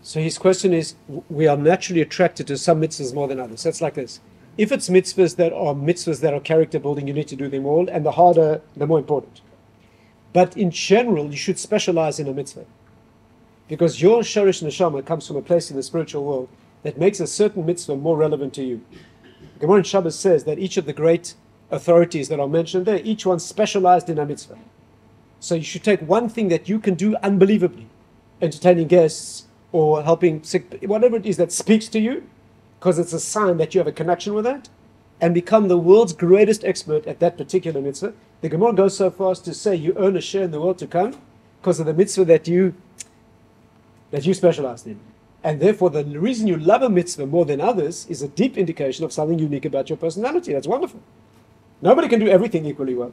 So his question is, we are naturally attracted to some mitzvahs more than others. That's like this. If it's mitzvahs that are character building, you need to do them all, and the harder, the more important. But in general, you should specialize in a mitzvah. Because your shorish neshama comes from a place in the spiritual world that makes a certain mitzvah more relevant to you. Gemara in Shabbos says that each of the great authorities that are mentioned there, each one specialized in a mitzvah. So you should take one thing that you can do unbelievably, entertaining guests or helping sick, whatever it is that speaks to you, because it's a sign that you have a connection with that, and become the world's greatest expert at that particular mitzvah. The Gemara goes so far as to say you earn a share in the world to come because of the mitzvah that you specialized in. And therefore, the reason you love a mitzvah more than others is a deep indication of something unique about your personality. That's wonderful. Nobody can do everything equally well.